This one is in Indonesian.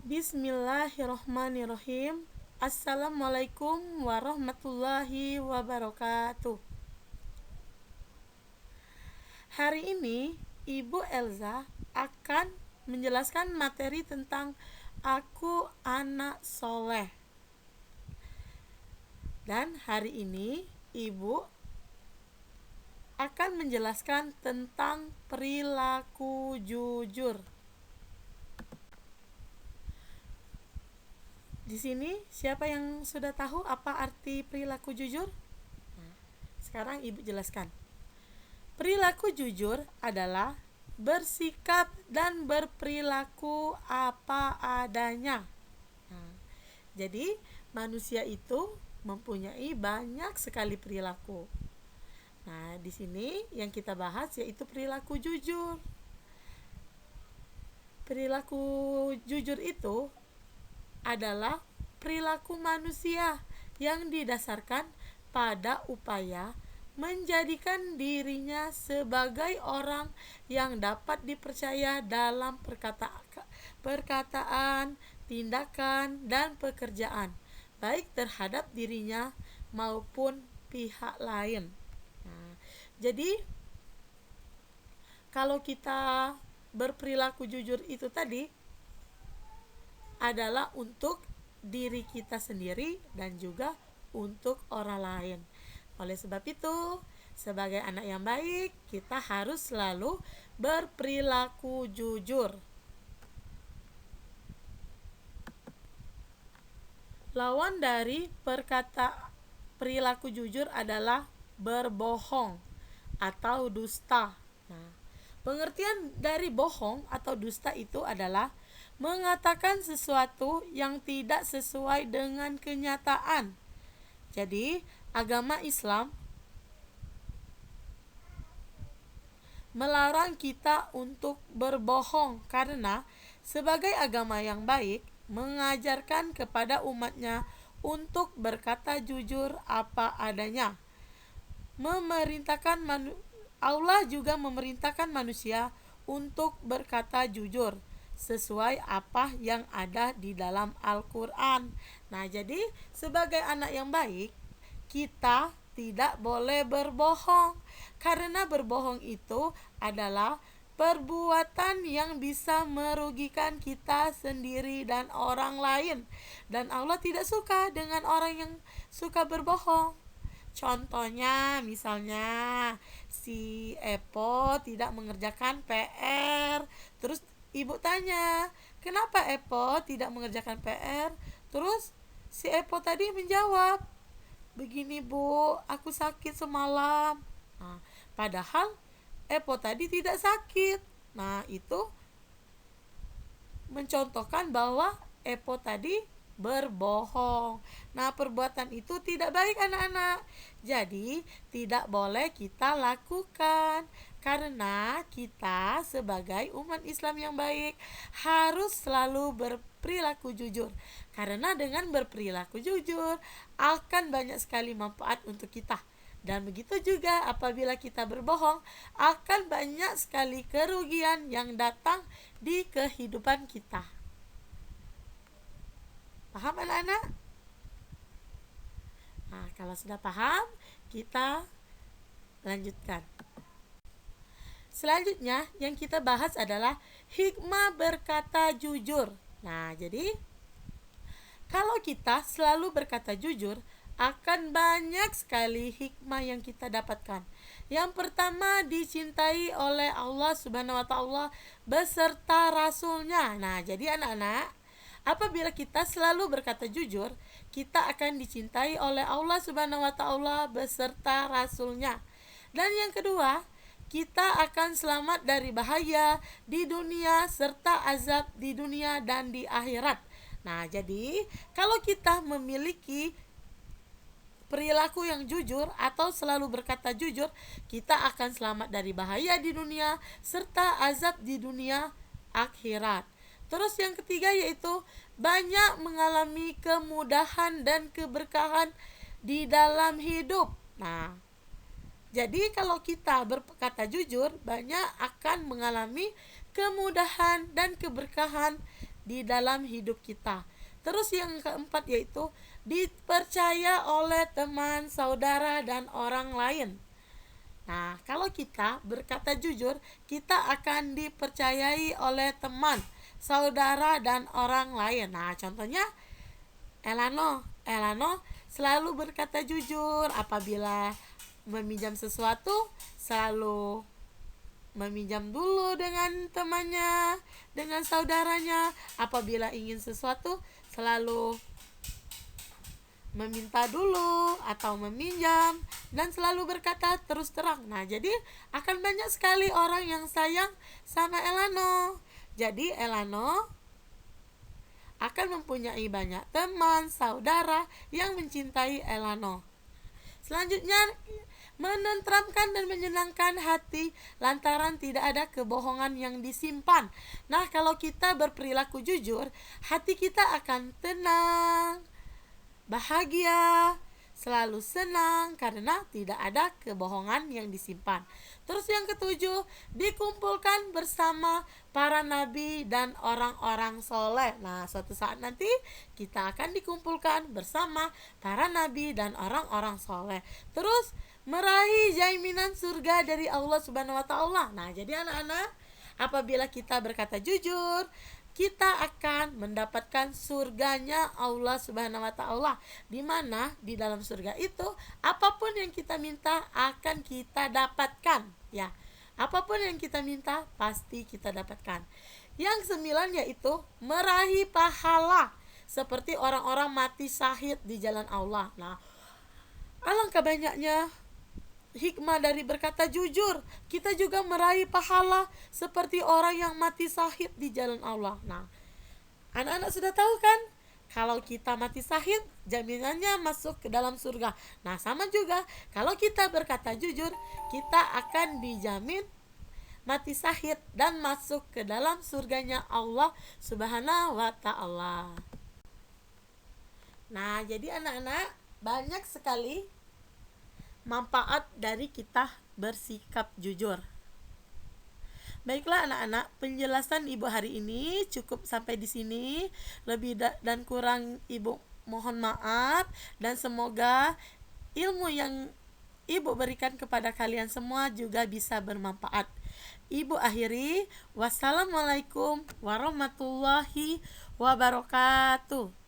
Bismillahirrohmanirrohim. Assalamualaikum warahmatullahi wabarakatuh. Hari ini Ibu Elza akan menjelaskan materi tentang Aku Anak Soleh. Dan hari ini Ibu akan menjelaskan tentang perilaku jujur. Di sini siapa yang sudah tahu apa arti perilaku jujur? Sekarang Ibu jelaskan. Perilaku jujur adalah bersikap dan berperilaku apa adanya. Jadi manusia itu mempunyai banyak sekali perilaku. Nah, di sini yang kita bahas yaitu perilaku jujur. Perilaku jujur itu adalah perilaku manusia yang didasarkan pada upaya menjadikan dirinya sebagai orang yang dapat dipercaya dalam perkataan, tindakan, dan pekerjaan, baik terhadap dirinya maupun pihak lain. Jadi, kalau kita berperilaku jujur itu tadi adalah untuk diri kita sendiri dan juga untuk orang lain. Oleh sebab itu, sebagai anak yang baik, kita harus selalu berperilaku jujur. Lawan dari perilaku jujur adalah berbohong atau dusta. Pengertian dari bohong atau dusta itu adalah mengatakan sesuatu yang tidak sesuai dengan kenyataan. Jadi, agama Islam melarang kita untuk berbohong karena sebagai agama yang baik mengajarkan kepada umatnya untuk berkata jujur apa adanya. Allah juga memerintahkan manusia untuk berkata jujur sesuai apa yang ada di dalam Al-Quran. Nah, jadi sebagai anak yang baik, kita tidak boleh berbohong, karena berbohong itu adalah perbuatan yang bisa merugikan kita sendiri dan orang lain. Dan Allah tidak suka dengan orang yang suka berbohong. Contohnya, misalnya si Epo tidak mengerjakan PR, terus Ibu tanya, kenapa Epo tidak mengerjakan PR? Terus si Epo tadi menjawab, begini Bu, aku sakit semalam. Padahal Epo tadi tidak sakit. Nah, itu mencontohkan bahwa Epo tadi berbohong. Nah, perbuatan itu tidak baik anak-anak. Jadi, tidak boleh kita lakukan. Karena kita sebagai umat Islam yang baik harus selalu berperilaku jujur. Karena dengan berperilaku jujur akan banyak sekali manfaat untuk kita. Dan begitu juga apabila kita berbohong, akan banyak sekali kerugian yang datang di kehidupan kita. Paham anak-anak? Nah, kalau sudah paham, kita lanjutkan. Selanjutnya yang kita bahas adalah hikmah berkata jujur. Nah, jadi kalau kita selalu berkata jujur, akan banyak sekali hikmah yang kita dapatkan. Yang pertama, dicintai oleh Allah Subhanahu wa taala beserta rasulnya. Nah, jadi anak-anak, apabila kita selalu berkata jujur, kita akan dicintai oleh Allah Subhanahu wa taala beserta rasulnya. Dan yang kedua, kita akan selamat dari bahaya di dunia serta azab di dunia dan di akhirat. Nah, jadi kalau kita memiliki perilaku yang jujur atau selalu berkata jujur, kita akan selamat dari bahaya di dunia serta azab di dunia akhirat. Terus yang ketiga yaitu banyak mengalami kemudahan dan keberkahan di dalam hidup. Nah, jadi kalau kita berkata jujur, banyak akan mengalami kemudahan dan keberkahan di dalam hidup kita. Terus yang keempat yaitu dipercaya oleh teman, saudara, dan orang lain. Nah, kalau kita berkata jujur, kita akan dipercayai oleh teman, saudara, dan orang lain. Nah, contohnya Elano selalu berkata jujur apabila meminjam sesuatu, selalu meminjam dulu dengan temannya, dengan saudaranya. Apabila ingin sesuatu, selalu meminta dulu atau meminjam, dan selalu berkata terus terang. Nah, jadi akan banyak sekali orang yang sayang sama Elano. Jadi Elano akan mempunyai banyak teman, saudara yang mencintai Elano. Selanjutnya, menenteramkan dan menyenangkan hati lantaran tidak ada kebohongan yang disimpan. Nah, kalau kita berperilaku jujur, hati kita akan tenang, bahagia, selalu senang karena tidak ada kebohongan yang disimpan. Terus yang ketujuh, dikumpulkan bersama para nabi dan orang-orang soleh. Nah, suatu saat nanti kita akan dikumpulkan bersama para nabi dan orang-orang soleh. Terus meraih jaminan surga dari Allah Subhanahu wa taala. Nah, jadi anak-anak, apabila kita berkata jujur, kita akan mendapatkan surganya Allah Subhanahu wa taala, di mana di dalam surga itu apapun yang kita minta akan kita dapatkan, ya. Apapun yang kita minta pasti kita dapatkan. Yang sembilan yaitu meraih pahala seperti orang-orang mati syahid di jalan Allah. Nah, alangkah banyaknya hikmah dari berkata jujur. Kita juga meraih pahala seperti orang yang mati syahid di jalan Allah. Nah, anak-anak sudah tahu kan, kalau kita mati syahid, jaminannya masuk ke dalam surga. Nah, sama juga kalau kita berkata jujur, kita akan dijamin mati syahid dan masuk ke dalam surganya Allah Subhanahu wa taala. Nah, jadi anak-anak, banyak sekali manfaat dari kita bersikap jujur. Baiklah anak-anak, penjelasan Ibu hari ini cukup sampai di sini. Lebih dan kurang Ibu mohon maaf, dan semoga ilmu yang Ibu berikan kepada kalian semua juga bisa bermanfaat. Ibu akhiri, wassalamualaikum warahmatullahi wabarakatuh.